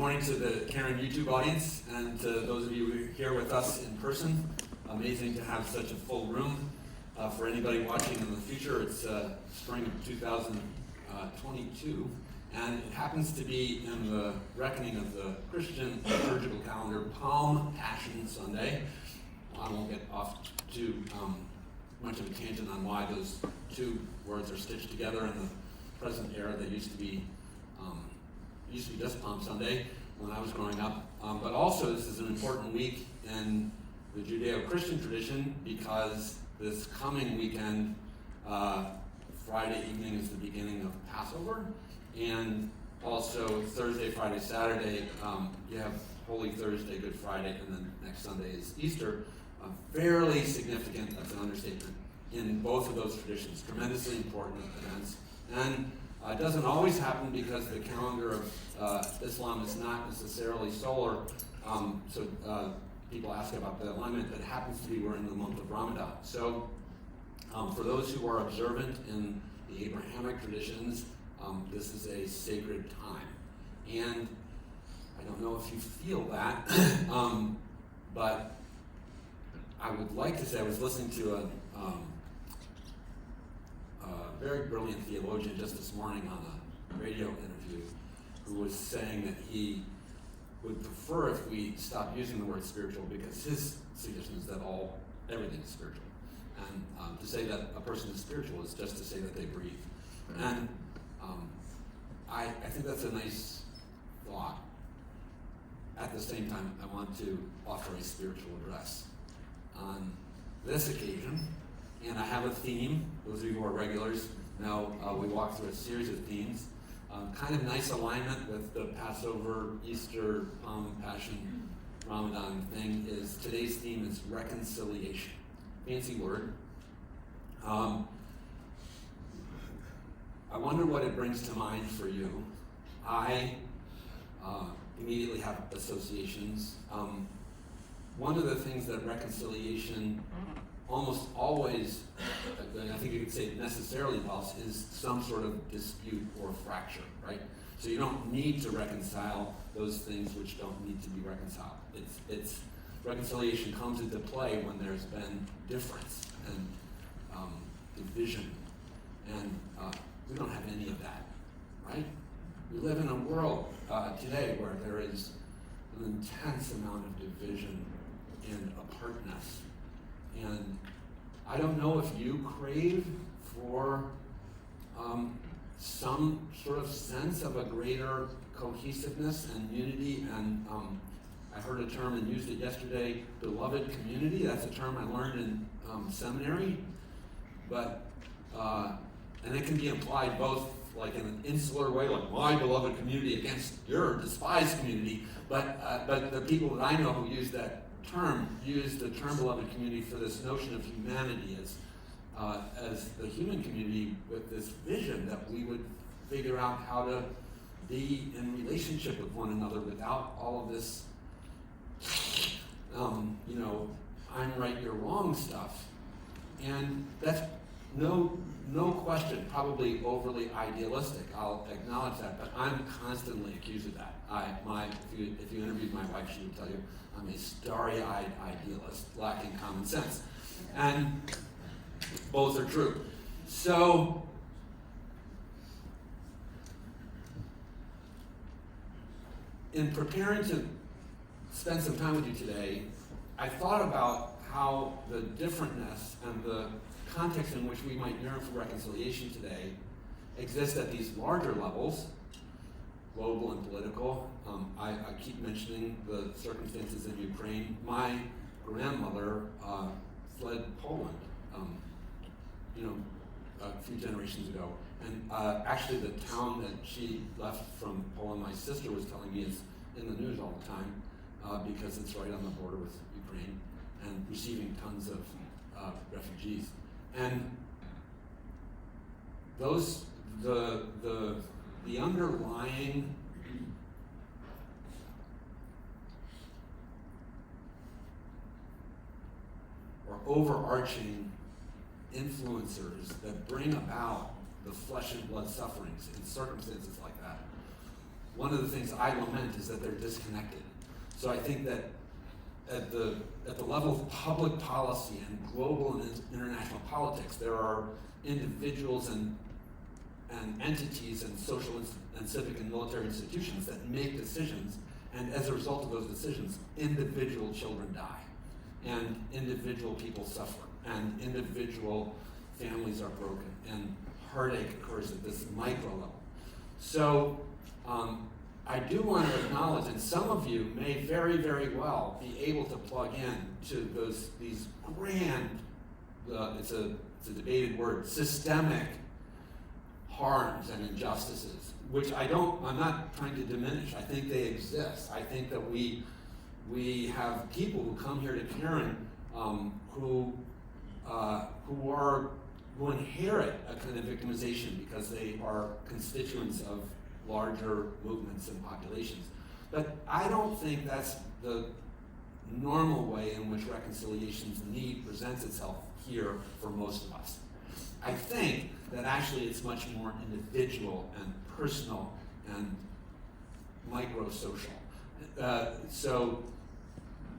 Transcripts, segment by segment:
morning to the Caron YouTube audience and to those of you who are here with us in person. Amazing to have such a full room. For anybody watching in the future, it's spring of 2022, and it happens to be in the reckoning of the Christian liturgical calendar, Palm Passion Sunday. I won't get off too much of a tangent on why those two words are stitched together in the present era. They used to be just Palm Sunday when I was growing up. But also this is an important week in the Judeo-Christian tradition because this coming weekend, Friday evening is the beginning of Passover, and also Thursday, Friday, Saturday, you have Holy Thursday, Good Friday, and then next Sunday is Easter. Fairly significant, that's an understatement, in both of those traditions. Tremendously important events. And it doesn't always happen because the calendar of Islam is not necessarily solar. So people ask about the alignment, but it happens to be we're in the month of Ramadan. So for those who are observant in the Abrahamic traditions, this is a sacred time. And I don't know if you feel that, but I would like to say I was listening to a very brilliant theologian just this morning on a radio interview who was saying that he would prefer if we stopped using the word spiritual because his suggestion is that everything is spiritual. And to say that a person is spiritual is just to say that they breathe. And I think that's a nice thought. At the same time, I want to offer a spiritual address on this occasion. And I have a theme. Those of you who are regulars know we walk through a series of themes. Kind of nice alignment with the Passover, Easter, Palm, Passion, Ramadan thing is today's theme is reconciliation. Fancy word. I wonder what it brings to mind for you. I immediately have associations. One of the things that reconciliation almost always, I think you could say necessarily involves, is some sort of dispute or fracture, right? So you don't need to reconcile those things which don't need to be reconciled. It's reconciliation comes into play when there's been difference and division, and we don't have any of that, right? We live in a world today where there is an intense amount of division and apartness. And I don't know if you crave for some sort of sense of a greater cohesiveness and unity. And I heard a term and used it yesterday, beloved community. That's a term I learned in seminary. But, and it can be applied both like in an insular way, like my beloved community against your despised community. But the people that I know who use that use the term beloved community for this notion of humanity as the human community with this vision that we would figure out how to be in relationship with one another without all of this, I'm right, you're wrong stuff. And that's no question, probably overly idealistic. I'll acknowledge that, but I'm constantly accused of that. If you interviewed my wife, she would tell you I'm a starry-eyed idealist, lacking common sense. And both are true. So, in preparing to spend some time with you today, I thought about how the differentness and the context in which we might yearn for reconciliation today exists at these larger levels, global and political. I keep mentioning the circumstances in Ukraine. My grandmother fled Poland, a few generations ago. And actually the town that she left from Poland, my sister was telling me, is in the news all the time because it's right on the border with Ukraine and receiving tons of refugees. And the underlying or overarching influencers that bring about the flesh and blood sufferings in circumstances like that one of the things I lament is that they're disconnected. So I think that at the level of public policy and global and international politics, there are individuals and entities and social and civic and military institutions that make decisions, and as a result of those decisions, individual children die, and individual people suffer, and individual families are broken, and heartache occurs at this micro level. So I do want to acknowledge, and some of you may very, very well be able to plug in to these grand, it's a debated word, systemic harms and injustices, which I'm not trying to diminish. I think they exist. I think that we have people who come here to Caron who inherit a kind of victimization because they are constituents of larger movements and populations. But I don't think that's the normal way in which reconciliation's need presents itself here for most of us. I think that actually it's much more individual and personal and micro-social. So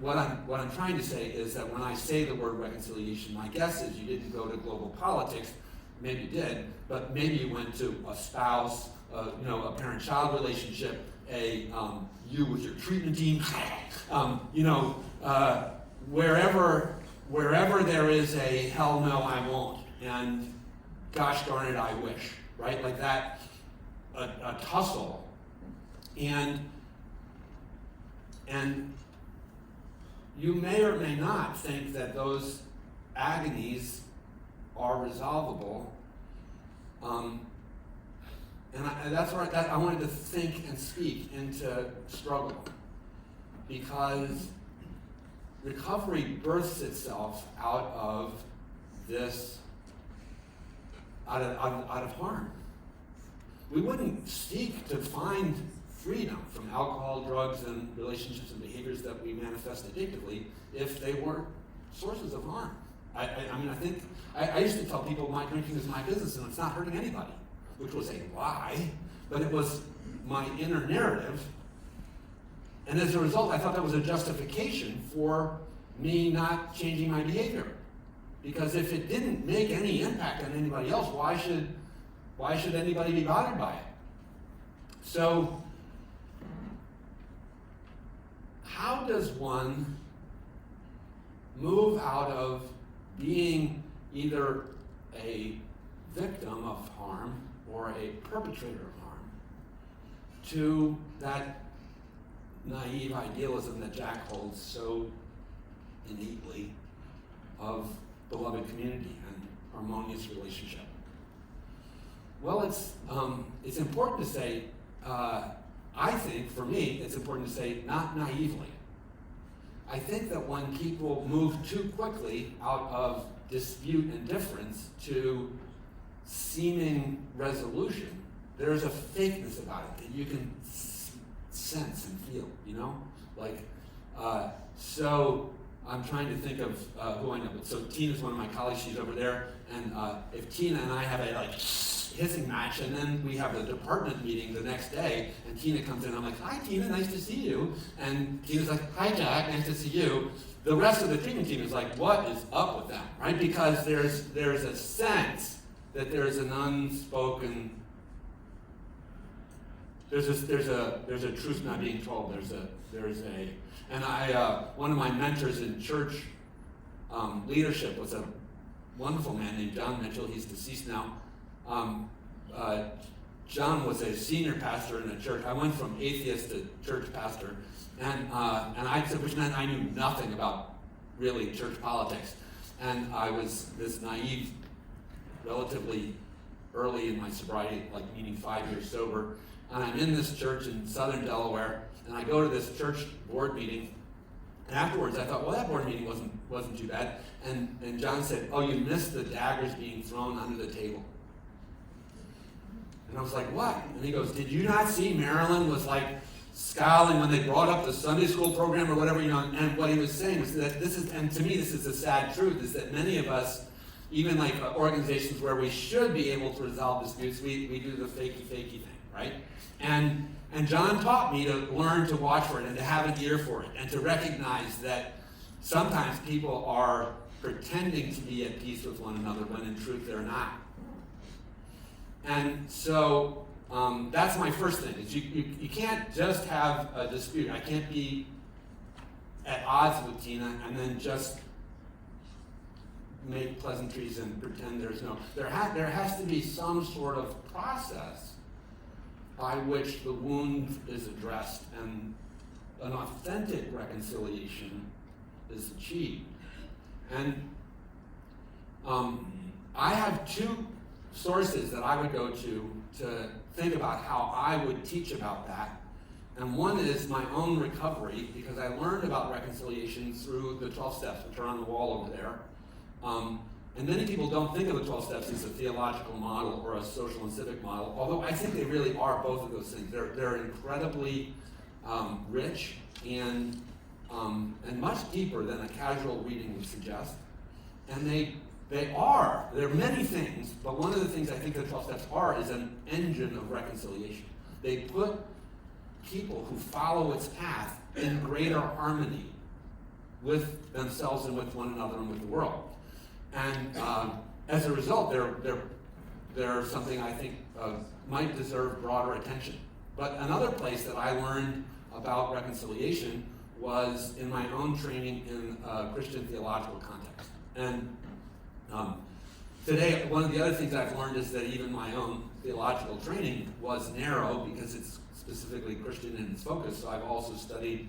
what I'm trying to say is that when I say the word reconciliation, my guess is you didn't go to global politics. Maybe you did, but maybe you went to a spouse, a parent-child relationship, you with your treatment team, wherever there is a hell no, I won't, and gosh darn it, I wish, right? Like that, a tussle, and you may or may not think that those agonies are resolvable. And that's where I wanted to think and speak into struggle, because recovery births itself out of this, out of harm. We wouldn't seek to find freedom from alcohol, drugs, and relationships and behaviors that we manifest addictively if they weren't sources of harm. I used to tell people my drinking is my business and it's not hurting anybody, which was a lie, but it was my inner narrative. And as a result, I thought that was a justification for me not changing my behavior. Because if it didn't make any impact on anybody else, why should anybody be bothered by it? So, how does one move out of being either a victim of harm or a perpetrator of harm to that naive idealism that Jack holds so innately of beloved community and harmonious relationship? Well, it's important to say, I think, for me, it's important to say, not naively. I think that when people move too quickly out of dispute and difference to seeming resolution, there's a fakeness about it that you can sense and feel, so I'm trying to think of who I know. So Tina's one of my colleagues, she's over there, and if Tina and I have a hissing match, and then we have the department meeting the next day, and Tina comes in, I'm like, hi Tina, nice to see you, and Tina's like, hi Jack, nice to see you. The rest of the treatment team is like, what is up with them, right? Because there's a sense that there's an unspoken, there's a truth not being told. And one of my mentors in church leadership was a wonderful man named John Mitchell. He's deceased now. John was a senior pastor in a church. I went from atheist to church pastor, which meant I knew nothing about really church politics. And I was this naive, relatively early in my sobriety, meaning 5 years sober. And I'm in this church in southern Delaware, and I go to this church board meeting. And afterwards, I thought, well, that board meeting wasn't too bad. And John said, oh, you missed the daggers being thrown under the table. And I was like, what? And he goes, did you not see Marilyn was scowling when they brought up the Sunday school program or whatever, and what he was saying was that and to me this is the sad truth, is that many of us, even organizations where we should be able to resolve disputes, we do the fakey thing, right? And And John taught me to learn to watch for it and to have an ear for it and to recognize that sometimes people are pretending to be at peace with one another when in truth they're not. And so that's my first thing, is you can't just have a dispute. I can't be at odds with Tina and then just make pleasantries and pretend there's no. There has to be some sort of process by which the wound is addressed and an authentic reconciliation is achieved. And I have two sources that I would go to think about how I would teach about that. And one is my own recovery, because I learned about reconciliation through the 12 steps, which are on the wall over there. And many people don't think of the 12 steps as a theological model or a social and civic model, although I think they really are both of those things. They're incredibly rich and much deeper than a casual reading would suggest. And there are many things, but one of the things I think the 12 steps are is an engine of reconciliation. They put people who follow its path in greater harmony with themselves and with one another and with the world. And as a result, they're something I think might deserve broader attention. But another place that I learned about reconciliation was in my own training in a Christian theological context. And today, one of the other things I've learned is that even my own theological training was narrow because it's specifically Christian in its focus. So I've also studied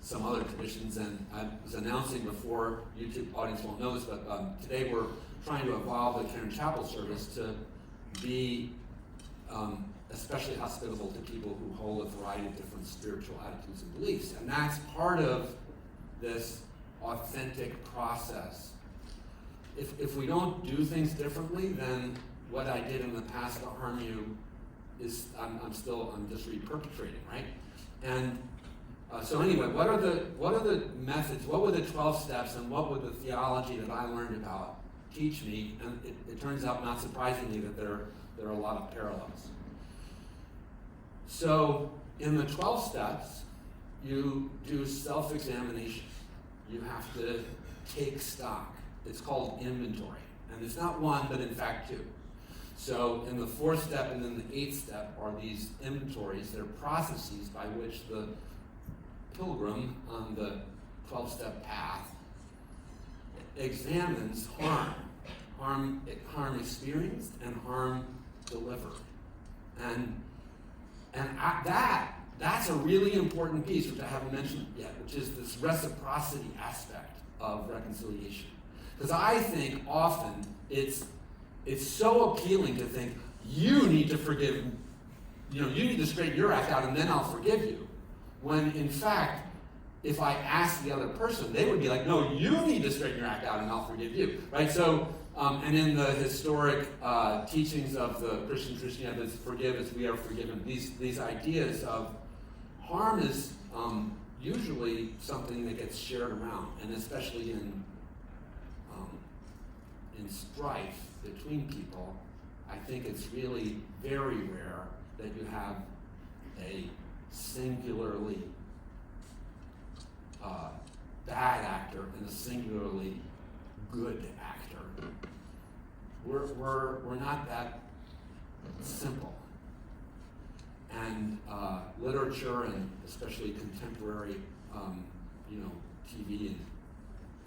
some other traditions, and I was announcing before, YouTube audience won't know this, but today we're trying to evolve the Caron Chapel service to be especially hospitable to people who hold a variety of different spiritual attitudes and beliefs. And that's part of this authentic process. If we don't do things differently, then what I did in the past to harm you is I'm just re-perpetrating, right? And so anyway, what are the methods? What were the 12 steps, and what would the theology that I learned about teach me? And it turns out, not surprisingly, that there are a lot of parallels. So in the 12 steps, you do self-examination. You have to take stock. It's called inventory. And it's not one, but in fact two. So in the 4th step and then the 8th step are these inventories. They're processes by which the pilgrim on the 12-step path examines harm experienced and harm delivered. And that's a really important piece, which I haven't mentioned yet, which is this reciprocity aspect of reconciliation. Because I think often it's so appealing to think, you need to forgive, you need to straighten your act out and then I'll forgive you. When in fact, if I ask the other person, they would be like, no, you need to straighten your act out and I'll forgive you, right? So, and in the historic teachings of the Christian tradition, it's forgive as we are forgiven. These ideas of harm is usually something that gets shared around, and especially in strife between people, I think it's really very rare that you have a singularly bad actor and a singularly good actor. We're not that simple. And literature, and especially contemporary TV and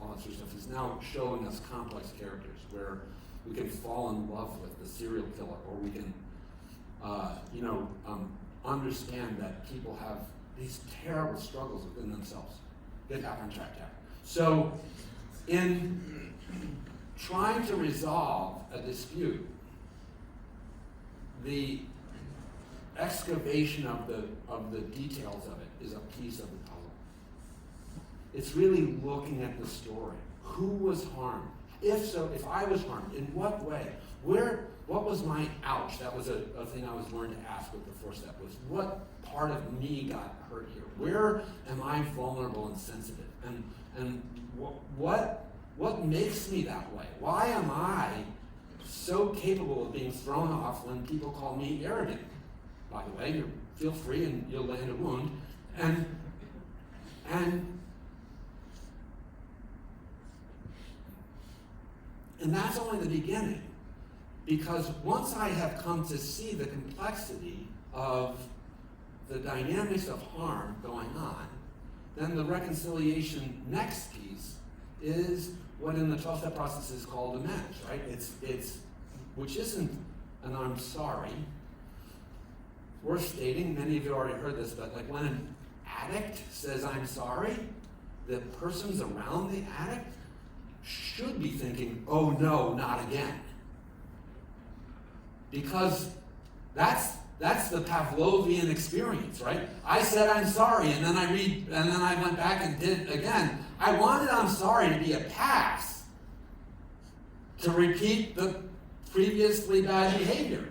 all that sort of stuff, is now showing us complex characters where we can fall in love with the serial killer, or we can understand that people have these terrible struggles within themselves. Get back on track there. So in trying to resolve a dispute, the excavation of the details of it is a piece of the puzzle. It's really looking at the story. Who was harmed? If so, if I was harmed, in what way? What was my ouch? That was a thing I was learning to ask with the 4th step, was what part of me got hurt here? Where am I vulnerable and sensitive? And what makes me that way? Why am I so capable of being thrown off when people call me arrogant? By the way, you're feel free and you'll land a wound. And that's only the beginning. Because once I have come to see the complexity of the dynamics of harm going on, then the reconciliation next piece is what in the 12-step process is called amends, right? It's which isn't an I'm sorry. Worth stating, many of you already heard this, but like when an addict says I'm sorry, the persons around the addict should be thinking, oh no, not again. Because that's the Pavlovian experience, right? I said I'm sorry, and then I went back and did it again. I wanted I'm sorry to be a pass to repeat the previously bad behavior.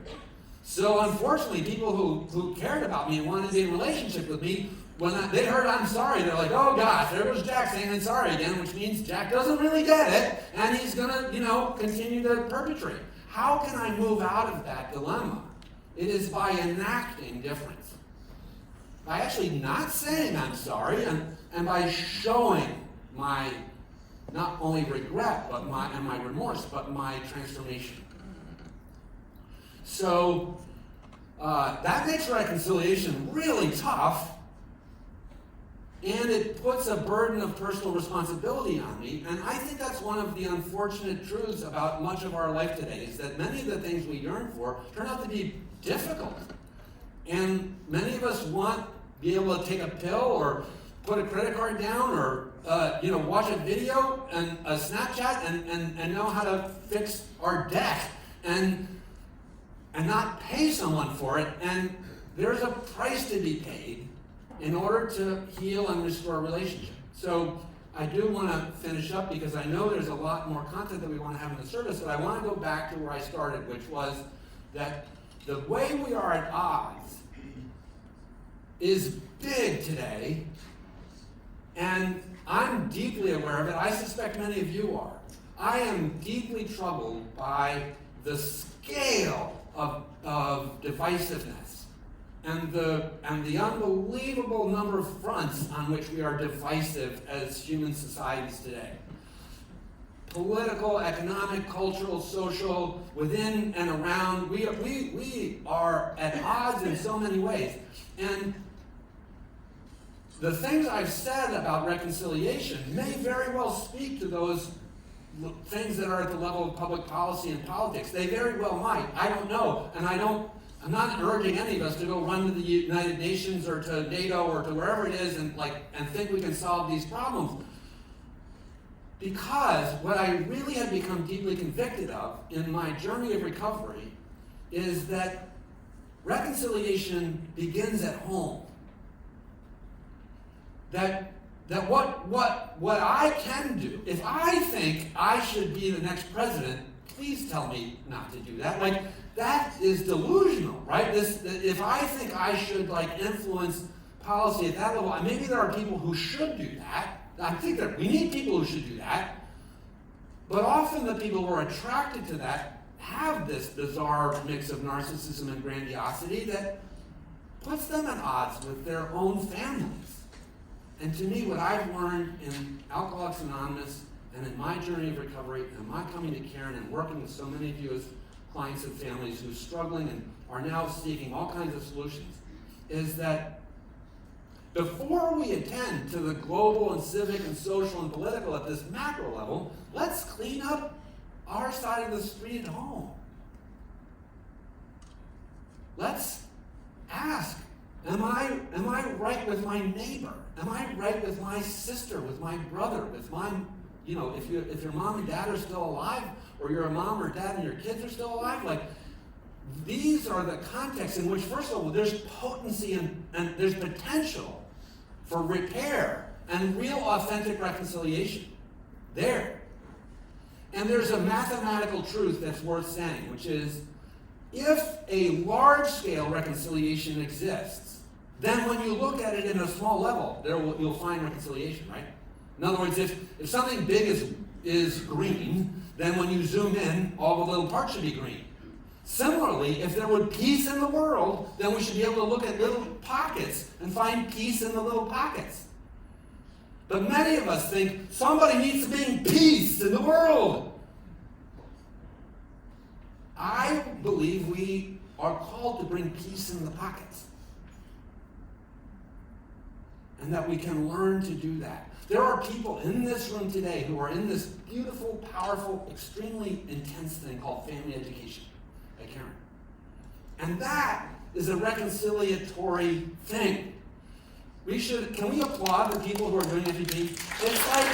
So unfortunately, people who cared about me and wanted to be in a relationship with me, when they heard I'm sorry, they're like, oh gosh, there goes Jack saying I'm sorry again, which means Jack doesn't really get it, and he's gonna, continue to perpetrate. How can I move out of that dilemma? It is by enacting difference. By actually not saying I'm sorry and by showing my not only regret and my remorse, but my transformation. So that makes reconciliation really tough, and it puts a burden of personal responsibility on me. And I think that's one of the unfortunate truths about much of our life today, is that many of the things we yearn for turn out to be difficult. And many of us want to be able to take a pill or put a credit card down or watch a video and a Snapchat and know how to fix our debt and not pay someone for it. And there's a price to be paid in order to heal and restore a relationship. So I do want to finish up because I know there's a lot more content that we want to have in the service, but I want to go back to where I started, which was that the way we are at odds is big today, and I'm deeply aware of it. I suspect many of you are. I am deeply troubled by the scale of divisiveness and the unbelievable number of fronts on which we are divisive as human societies today. Political, economic, cultural, social, within and around, we are at odds in so many ways. And the things I've said about reconciliation may very well speak to those things that are at the level of public policy and politics. They very well might. I don't know. And I'm not urging any of us to go run to the United Nations or to NATO or to wherever it is and think we can solve these problems. Because what I really have become deeply convicted of in my journey of recovery is that reconciliation begins at home. That what I can do, if I think I should be the next president, please tell me not to do that. Like, that is delusional, right? If I think I should influence policy at that level, and maybe there are people who should do that. I think that we need people who should do that. But often the people who are attracted to that have this bizarre mix of narcissism and grandiosity that puts them at odds with their own families. And to me, what I've learned in Alcoholics Anonymous and in my journey of recovery and my coming to Caron and working with so many of you as clients and families who are struggling and are now seeking all kinds of solutions, is that before we attend to the global and civic and social and political at this macro level, let's clean up our side of the street at home. Let's ask, am I right with my neighbor? Am I right with my sister, with my brother, with my, if your mom and dad are still alive, or you're a mom or dad and your kids are still alive, these are the contexts in which, first of all, there's potency and there's potential for repair and real authentic reconciliation there. And there's a mathematical truth that's worth saying, which is, if a large-scale reconciliation exists, then when you look at it in a small level, you'll find reconciliation, right? In other words, if something big is green, then when you zoom in, all the little parts should be green. Similarly, if there were peace in the world, then we should be able to look at little pockets and find peace in the little pockets. But many of us think somebody needs to bring peace in the world. I believe we are called to bring peace in the pockets. And that we can learn to do that. There are people in this room today who are in this beautiful, powerful, extremely intense thing called family education at Caron. And that is a reconciliatory thing. Can we applaud the people who are doing FEP? It's like,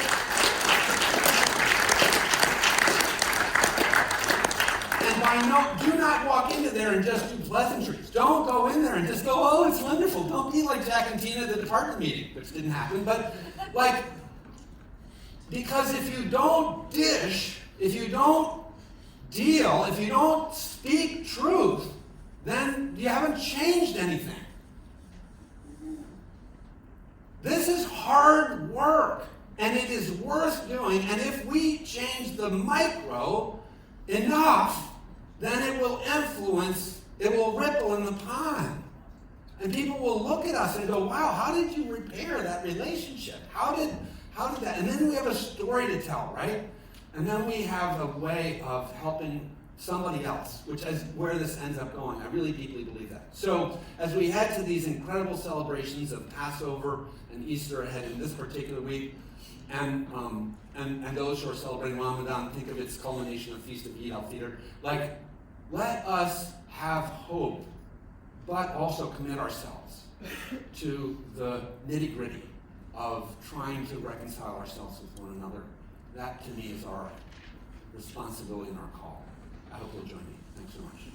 do not walk into there and just do pleasantries. Don't go in there and just go, oh, it's wonderful. Don't be like Jack and Tina at the department meeting, which didn't happen. But, because if you don't dish, if you don't deal, if you don't speak truth, then you haven't changed anything. This is hard work, and it is worth doing. And if we change the micro enough, then it will ripple in the pond. And people will look at us and go, wow, how did you repair that relationship? How did that? And then we have a story to tell, right? And then we have a way of helping somebody else, which is where this ends up going. I really deeply believe that. So as we head to these incredible celebrations of Passover and Easter ahead in this particular week, and those who are celebrating Ramadan, think of its culmination of Feast of Eid al-Fitr. Let us have hope, but also commit ourselves to the nitty-gritty of trying to reconcile ourselves with one another. That, to me, is our responsibility and our call. I hope you'll join me. Thanks so much.